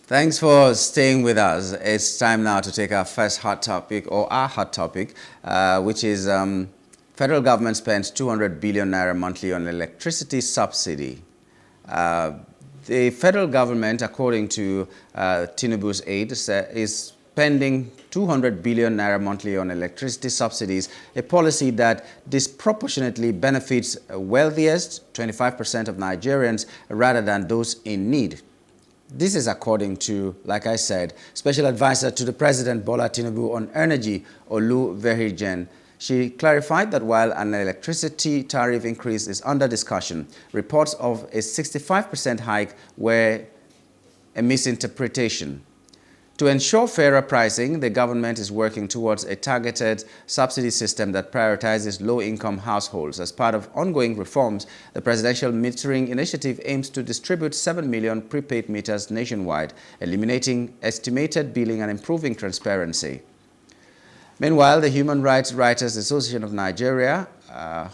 Thanks for staying with us. It's time now to take our first hot topic, or our hot topic, which is federal government spends 200 billion naira monthly on electricity subsidy. The federal government, according to Tinubu's Aide, is spending 200 billion naira monthly on electricity subsidies, a policy that disproportionately benefits wealthiest 25% of Nigerians rather than those in need. This is according to, like I said, Special Advisor to the President Bola Tinubu on Energy, Olu Vehijen. She clarified that while an electricity tariff increase is under discussion, reports of a 65% hike were a misinterpretation. To ensure fairer pricing, the government is working towards a targeted subsidy system that prioritizes low-income households. As part of ongoing reforms, the Presidential Metering Initiative aims to distribute 7 million prepaid meters nationwide, eliminating estimated billing and improving transparency. Meanwhile, the Human Rights Writers Association of Nigeria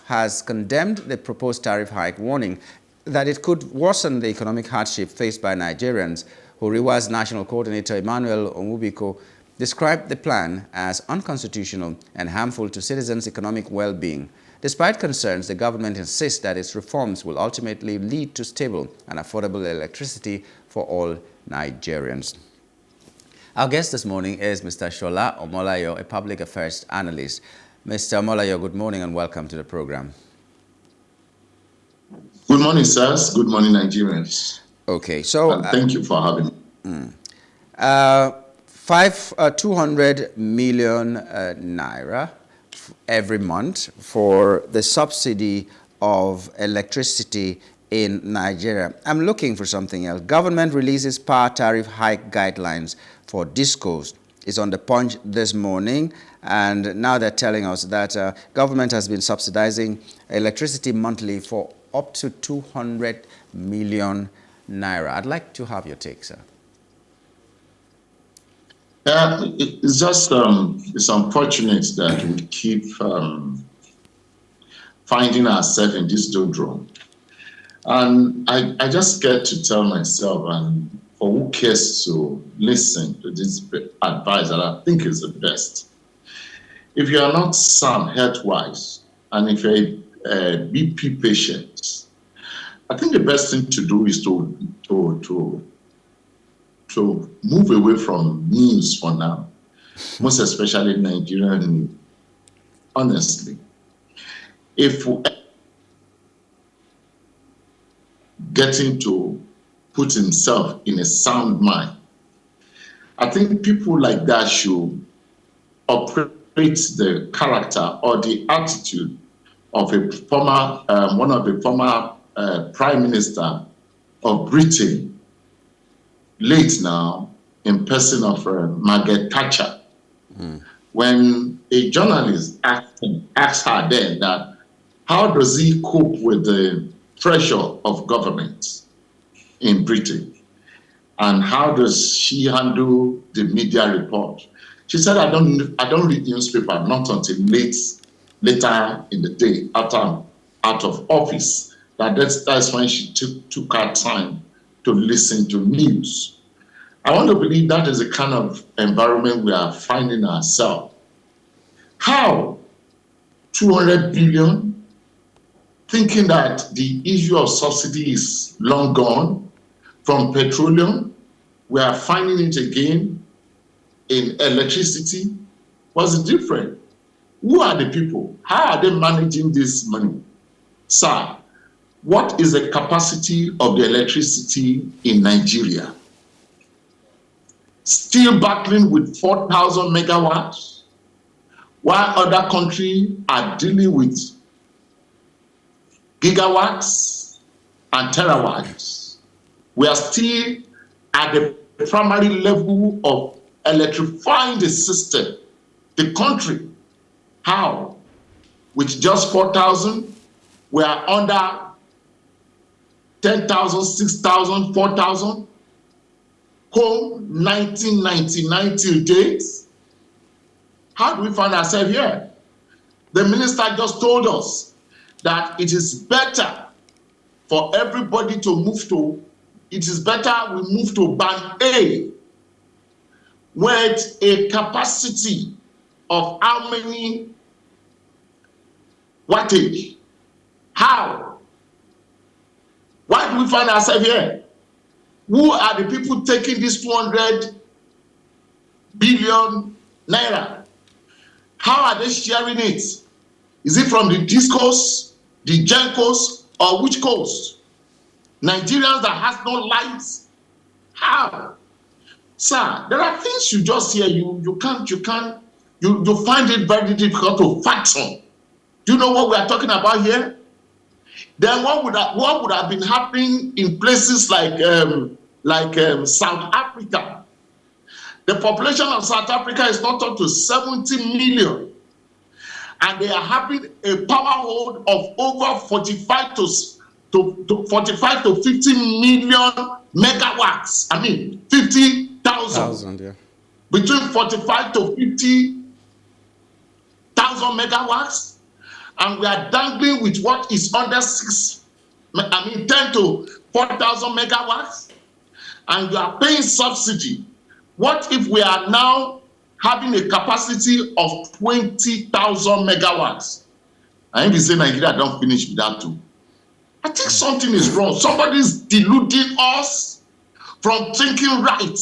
has condemned the proposed tariff hike, warning that it could worsen the economic hardship faced by Nigerians. Huriwa's national coordinator, Emmanuel Onwubiko, described the plan as unconstitutional and harmful to citizens' economic well-being. Despite concerns, the government insists that its reforms will ultimately lead to stable and affordable electricity for all Nigerians. Our guest this morning is Mr. Sola Omolayo, a public affairs analyst. Mr. Omolayo, good morning and welcome to the program. Good morning, sirs. Good morning, Nigerians. Okay, so and thank you for having me. 200 million naira every month for the subsidy of electricity in Nigeria. I'm looking for something else. Government releases power tariff hike guidelines for discos. It's on the Punch this morning, and now they're telling us that government has been subsidizing electricity monthly for up to 200 million naira. I'd like to have your take, sir. It's just it's unfortunate that we keep finding ourselves in this doldrum. And I just get to tell myself, and for who cares to listen to this advice that I think is the best, if you are not sound health-wise, and if you're a BP patient, I think the best thing to do is to move away from news for now, most especially Nigerian. Honestly, if we getting to put himself in a sound mind, I think people like that should operate the character or the attitude of a former, one of the former Prime Minister of Britain, late now, in person of Margaret Thatcher. When a journalist asked her then that, how does he cope with the pressure of government in Britain? And how does she handle the media report? She said, I don't read newspaper, not until later in the day, after I'm out of office. That's when she took her time to listen to news. I want to believe that is the kind of environment we are finding ourselves. How 200 billion, thinking that the issue of subsidy is long gone from petroleum, we are finding it again in electricity. What's the difference? Who are the people? How are they managing this money? Sir, what is the capacity of the electricity in Nigeria? Still battling with 4,000 megawatts, while other countries are dealing with gigawatts and terawatts. We are still at the primary level of electrifying the system, the country. How? With just 4,000, we are under 10,000, 6,000, 4,000. Home 1999 till date. How do we find ourselves here? The minister just told us that it is better for everybody to move to it is better we move to band A with a capacity of how many wattage? How? Why do we find ourselves here? Who are the people taking this 200 billion naira? How are they sharing it? Is it from the discos, the gencos, or which coast? Nigerians that has no lights? How? Sir, there are things you just hear, you find it very difficult to fathom. Do you know what we are talking about here? Then what would have been happening in places like South Africa? The population of South Africa is not up to 70 million. And they are having a power hold of over 45 to 50 million megawatts. I mean, 50,000. Yeah. Between 45 to 50,000 megawatts. And we are dangling with what is under 10 to 4,000 megawatts. And you are paying subsidy. What if we are now having a capacity of 20,000 megawatts? I ain't say Nigeria don't finish with that too. I think something is wrong. Somebody's deluding us from thinking right.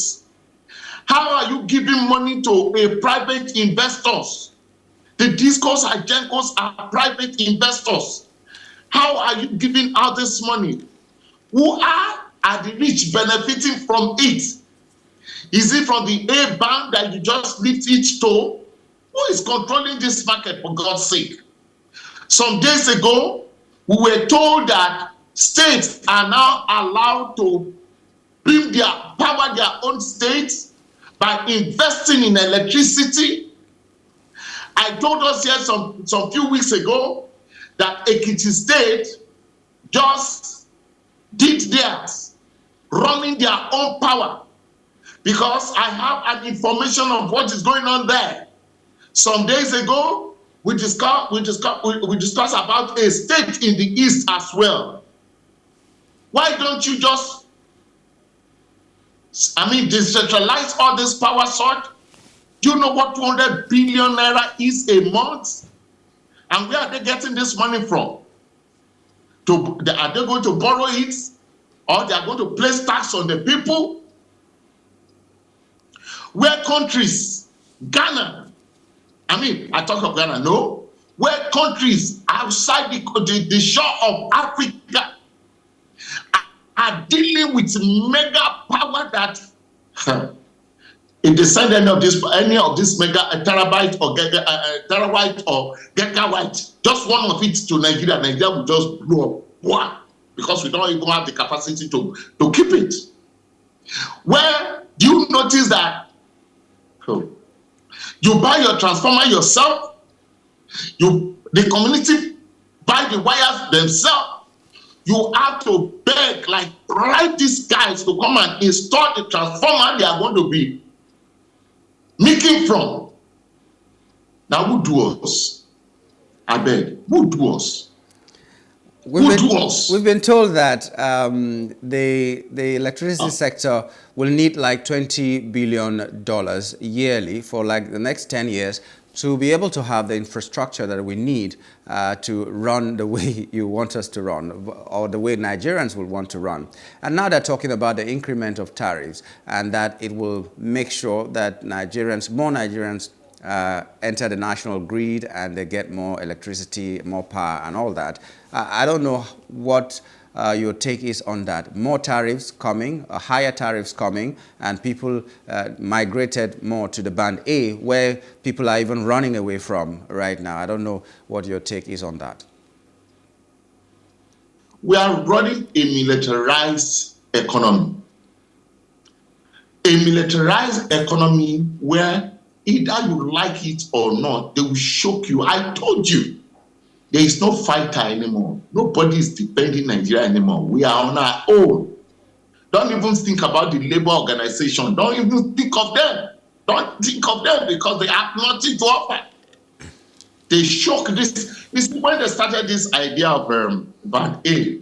How are you giving money to a private investors? The discos and gencos are private investors. How are you giving out this money? Who are the rich benefiting from it? Is it from the A band that you just lift each toe? Who is controlling this market, for God's sake? Some days ago, we were told that states are now allowed to power their own states by investing in electricity. I told us here some few weeks ago that Ekiti State just did theirs, running their own power, because I have an information of what is going on there. Some days ago, we discussed about a state in the east as well. Why don't you just, decentralize all this power source? Do you know what 200 billion naira is a month? And where are they getting this money from? Are they going to borrow it? Or they are going to place tax on the people? Where countries, Ghana, I talk of Ghana, no. Where countries outside the shore of Africa are dealing with mega power that if they send any of this mega terabyte or terabyte or gigabyte, just one of it to Nigeria will just blow up. Why? Because we don't even have the capacity to keep it. Where do you notice that you buy your transformer yourself, the community buy the wires themselves? You have to beg, write these guys to come and install the transformer they are going to be making from. Now, who do us? I beg, who do us? We've been told that the electricity sector will need like $20 billion yearly for the next 10 years to be able to have the infrastructure that we need to run the way you want us to run, or the way Nigerians will want to run. And now they're talking about the increment of tariffs, and that it will make sure that more Nigerians enter the national grid and they get more electricity, more power and all that. I don't know what your take is on that. More tariffs coming, higher tariffs coming, and people migrated more to the band A, where people are even running away from right now. I don't know what your take is on that. We are running a militarized economy. A militarized economy where either you like it or not, they will shock you. I told you, there is no fighter anymore. Nobody is defending Nigeria anymore. We are on our own. Don't even think about the labor organization. Don't even think of them. Don't think of them because they have nothing to offer. They shock this. You see, when they started this idea of band A,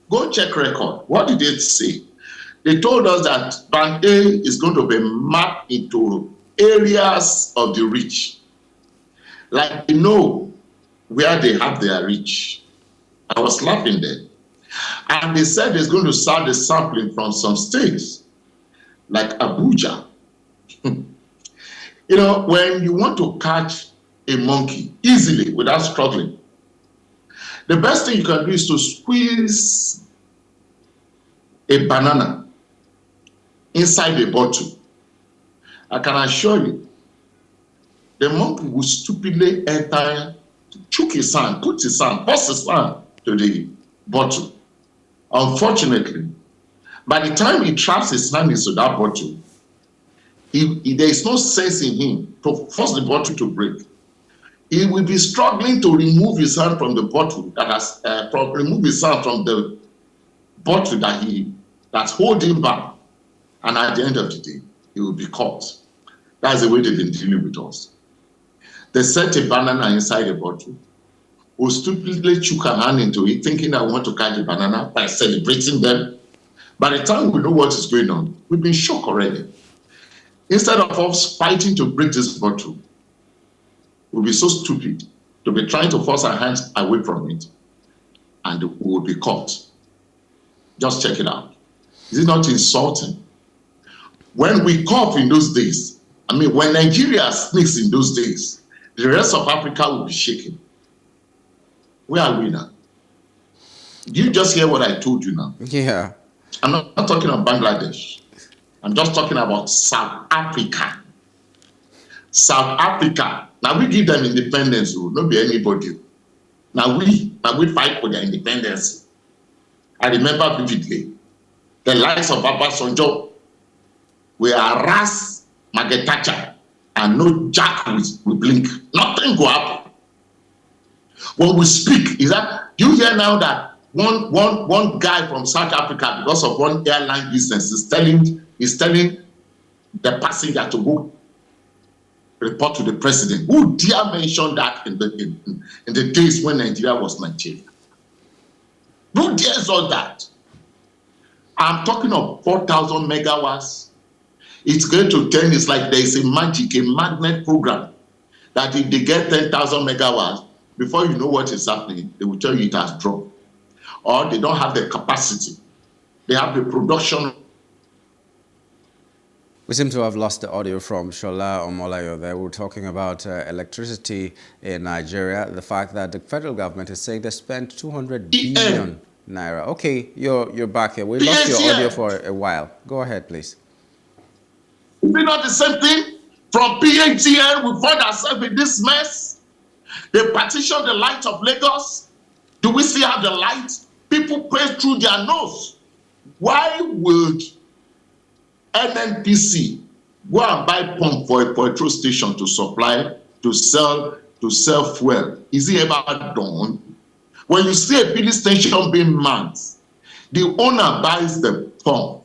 go check record. What did they say? They told us that Band A is going to be mapped into areas of the rich. Like they know where they have their reach. I was laughing there. And they said it's going to start the sampling from some states, like Abuja. You know, when you want to catch a monkey easily without struggling, the best thing you can do is to squeeze a banana inside a bottle. I can assure you, the monkey will stupidly enter, chook his hand, put his hand, force his hand to the bottle. Unfortunately, by the time he traps his hand into that bottle, there is no sense in him to force the bottle to break. He will be struggling to remove his hand from the bottle remove his hand from the bottle that's holding him back. And at the end of the day, he will be caught. That's the way they've been dealing with us. They set a banana inside a bottle, will stupidly chook a hand into it, thinking I want to catch a banana by celebrating them. By the time we know what is going on, we've been shocked already. Instead of us fighting to break this bottle, we'll be so stupid to be trying to force our hands away from it, and we will be caught. Just check it out. Is it not insulting? When we cough in those days, I mean, when Nigeria sneaks in those days, the rest of Africa will be shaking. Where are we now? Do you just hear what I told you now? Yeah. I'm not talking about Bangladesh. I'm just talking about South Africa. South Africa. Now we give them independence, not be anybody. Now we fight for their independence. I remember vividly the likes of Obasanjo we harass Margaret Thatcher and no jack will blink. Nothing go happen. When we speak, is that you hear now that one guy from South Africa, because of one airline business, is telling the passenger to go report to the president. Who dare mention that in the days when Nigeria was Nigeria? Who dares all that? I'm talking of 4,000 megawatts. It's going to turn, it's like there is a magnet program that if they get 10,000 megawatts, before you know what is happening, they will tell you it has dropped. Or they don't have the capacity. They have the production. We seem to have lost the audio from Sola Omolayo there. We're talking about electricity in Nigeria, the fact that the federal government is saying they spent 200 billion naira. Okay, you're back here. We lost your audio for a while. Go ahead, please. Is it not the same thing? From PHTN, we find ourselves in this mess. They partitioned the light of Lagos. Do we still have the light? People pray through their nose. Why would NNPC go and buy pump for a petrol station to supply, to sell fuel? Is it ever done? When you see a filling station being manned, the owner buys the pump.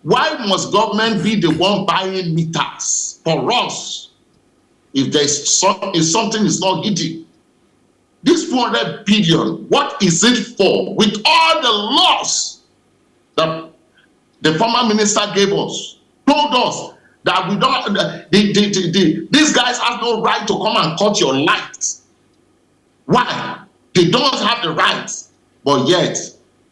Why must government be the one buying meters for us if something is not hitting? This 400 billion, what is it for? With all the laws that the former minister gave us, told us that we don't, these guys have no right to come and cut your light. Why? They don't have the right, but yet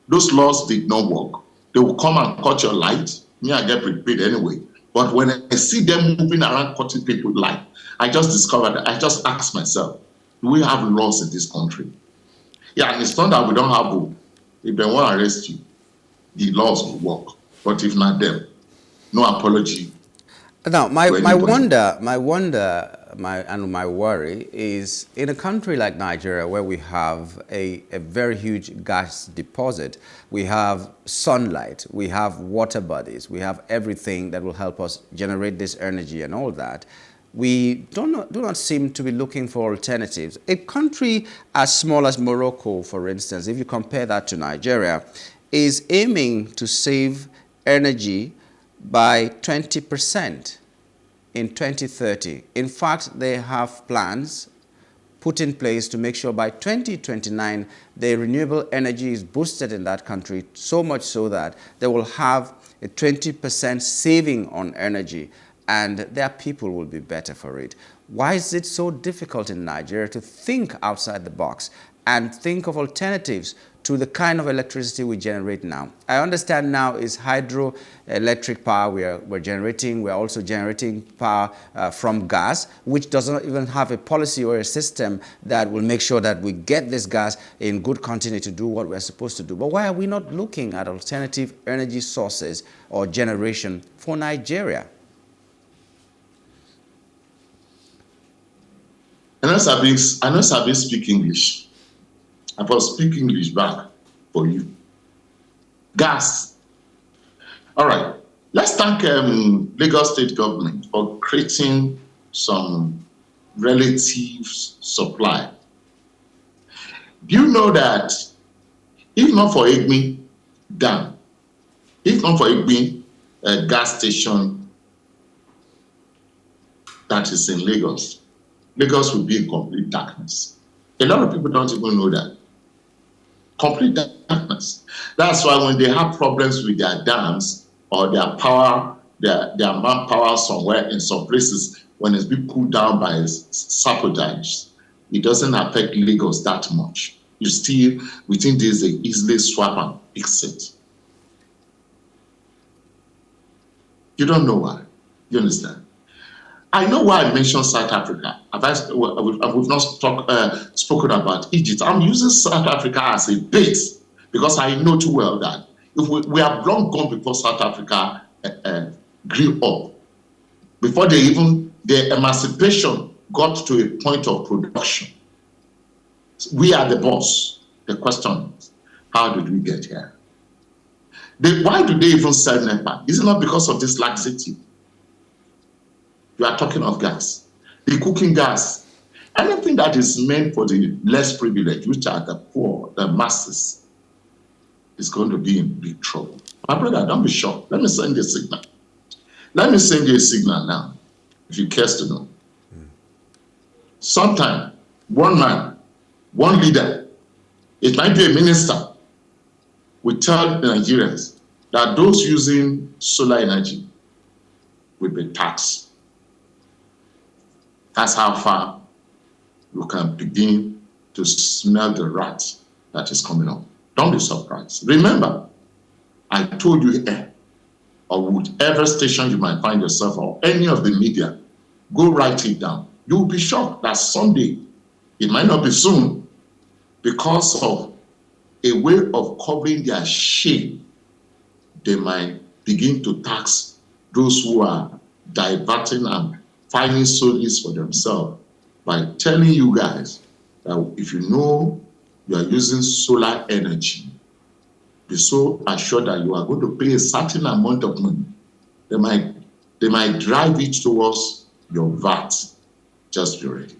those laws did not work. They will come and cut your light. Me, I get prepaid anyway. But when I see them moving around cutting people's light, I just discovered that I just asked myself, do we have laws in this country? Yeah, and it's not that we don't have them. If they want to arrest you, the laws will work. But if not them, no apology. Now, my worry is in a country like Nigeria, where we have a very huge gas deposit, we have sunlight, we have water bodies, we have everything that will help us generate this energy and all that. We do not seem to be looking for alternatives. A country as small as Morocco, for instance, if you compare that to Nigeria, is aiming to save energy by 20% in 2030. In fact, they have plans put in place to make sure by 2029 the renewable energy is boosted in that country, so much so that they will have a 20% saving on energy and their people will be better for it. Why is it so difficult in Nigeria to think outside the box and think of alternatives to the kind of electricity we generate now? I understand now is hydroelectric power we're generating. We're also generating power from gas, which does not even have a policy or a system that will make sure that we get this gas in good continuity to do what we're supposed to do. But why are we not looking at alternative energy sources or generation for Nigeria? I know Sabi speak English. I will speak English back for you. Gas. All right. Let's thank Lagos State government for creating some relative supply. Do you know that if not for Igbi Dam, if not for Igbi gas station that is in Lagos, Lagos will be in complete darkness. A lot of people don't even know that. Complete darkness. That's why when they have problems with their dams or their power, their manpower somewhere in some places, when it's been pulled down by sabotage, it doesn't affect Lagos that much. You still, within days, they easily swap and fix it. You don't know why. You understand? I know why I mentioned South Africa. We've not spoken about Egypt. I'm using South Africa as a base because I know too well that if we have long gone before South Africa grew up, before their emancipation got to a point of production. We are the boss. The question is, how did we get here? Why do they even sell NEPA? Is it not because of this laxity? You are talking of gas, the cooking gas, anything that is meant for the less privileged, which are the poor, the masses, is going to be in big trouble. My brother, don't be shocked. Let me send you a signal. Let me send you a signal now, if you care to know. Sometime, one man, one leader, it might be a minister, will tell the Nigerians that those using solar energy will be taxed. That's how far you can begin to smell the rat that is coming up. Don't be surprised. Remember, I told you or whatever station you might find yourself or any of the media, go write it down. You'll be shocked that someday, it might not be soon, because of a way of covering their shame, they might begin to tax those who are diverting and finding solace for themselves by telling you guys that if you know you are using solar energy, be so assured that you are going to pay a certain amount of money. They might drive it towards your VAT. Just be ready.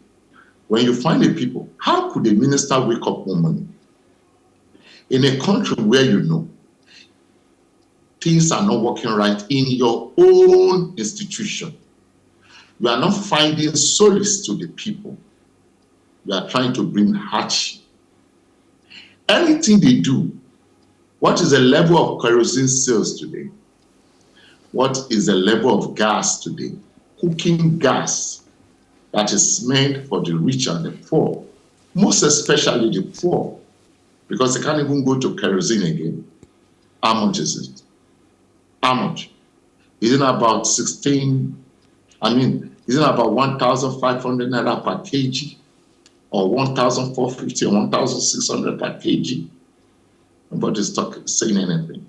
When you find the people, how could a minister wake up one morning in a country where you know things are not working right in your own institution? You are not finding solace to the people. You are trying to bring hardship. Anything they do, what is the level of kerosene sales today? What is the level of gas today? Cooking gas that is meant for the rich and the poor, most especially the poor, because they can't even go to kerosene again. How much is it? How much? Is it about 16? Is it about 1,500 naira per kg or 1,450 or 1,600 per kg? Nobody's saying anything.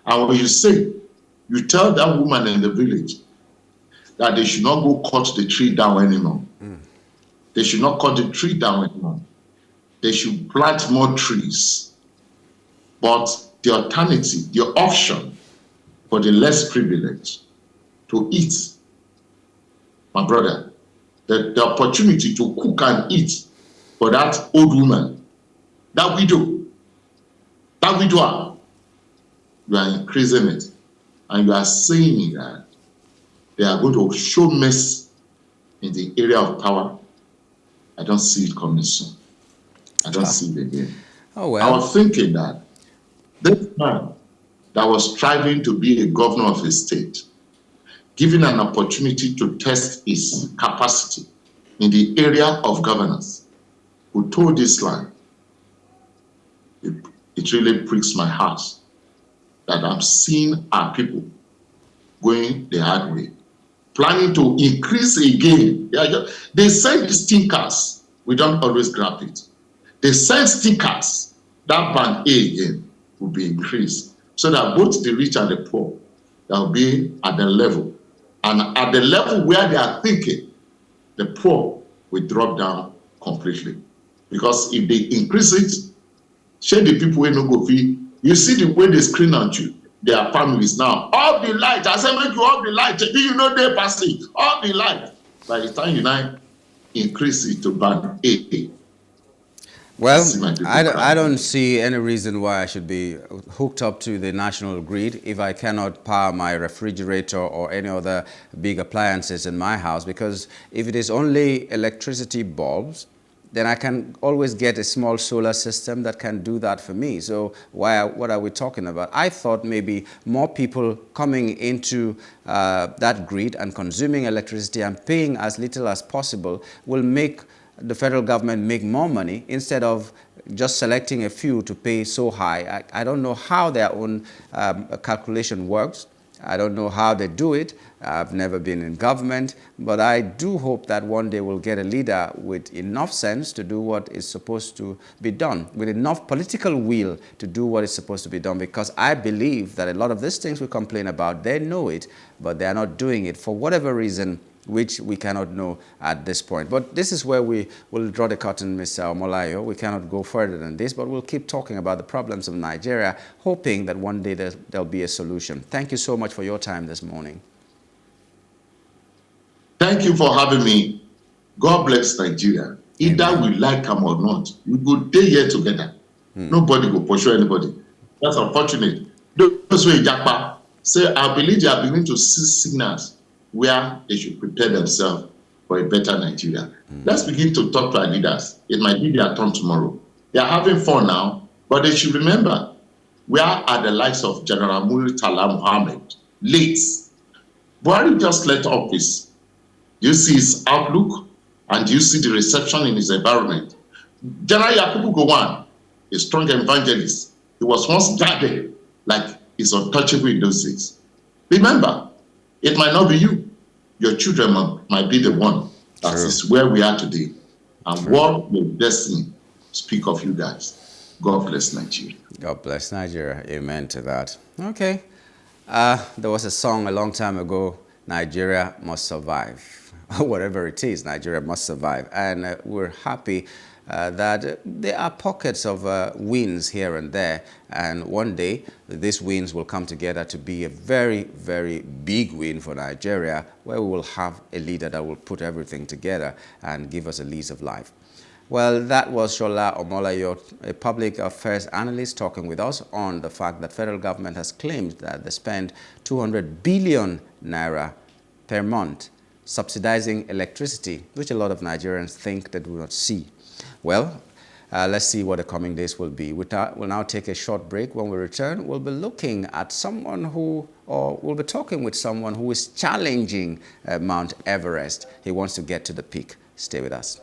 And when you tell that woman in the village that they should not go cut the tree down anymore. They should not cut the tree down anymore. They should plant more trees. But the alternative, the option for the less privileged to eat, my brother, the opportunity to cook and eat for that old woman, that widower, you are increasing it. And you are saying that they are going to show mercy in the area of power. I don't see it coming soon. I don't see it again. Oh, I well. was thinking that this man that was striving to be a governor of a state, given an opportunity to test his capacity in the area of governance, who told this line, it really pricks my heart that I'm seeing our people going the hard way, planning to increase again. They send stickers, we don't always grab it. They send stickers, that band A again will be increased, so that both the rich and the poor, they'll be at the level. And at the level where they are thinking, the poor will drop down completely. Because if they increase it, share the people will not go fee. You see the way they screen on you, their families now. All the light, I said, make you all the light. Do you know they passing? All the light. By the time you now increase it to band A, I Well, see my people I crying. don't see any reason why I should be hooked up to the national grid if I cannot power my refrigerator or any other big appliances in my house, because if it is only electricity bulbs, then I can always get a small solar system that can do that for me. So what are we talking about? I thought maybe more people coming into that grid and consuming electricity and paying as little as possible will make the federal government make more money instead of just selecting a few to pay so high. I don't know how their own calculation works. I don't know how they do it. I've never been in government, but I do hope that one day we'll get a leader with enough sense to do what is supposed to be done, with enough political will to do what is supposed to be done, because I believe that a lot of these things we complain about, they know it, but they are not doing it for whatever reason, which we cannot know at this point. But this is where we will draw the curtain, Mr. Omolayo. We cannot go further than this, but we'll keep talking about the problems of Nigeria, hoping that one day there'll be a solution. Thank you so much for your time this morning. Thank you for having me. God bless Nigeria. Either Amen. we like them or not, we go day here together. Nobody go pursue anybody. That's unfortunate. Those who Japa say, I believe they are beginning to see signals where they should prepare themselves for a better Nigeria. Let's begin to talk to our leaders. It might be their turn tomorrow. They are having fun now, but they should remember, where are the likes of General Murtala Muhammad, late? Buhari just left office. Do you see his outlook? And do you see the reception in his environment? General Yakubu Gowon, a strong evangelist, he was once guarded like he's untouchable in those days. Remember, it might not be you. Your children might be the one that is where we are today. And what will destiny speak of you guys? God bless Nigeria. God bless Nigeria. Amen to that. Okay. There was a song a long time ago, Nigeria must survive. Whatever it is, Nigeria must survive. And we're happy that there are pockets of wins here and there. And one day, these wins will come together to be a very, very big win for Nigeria, where we will have a leader that will put everything together and give us a lease of life. Well, that was Sola Omolayo, a public affairs analyst, talking with us on the fact that federal government has claimed that they spend 200 billion naira per month subsidizing electricity, which a lot of Nigerians think they do not see. Well, let's see what the coming days will be. We'll now take a short break. When we return, we'll be looking at someone we'll be talking with someone who is challenging Mount Everest. He wants to get to the peak. Stay with us.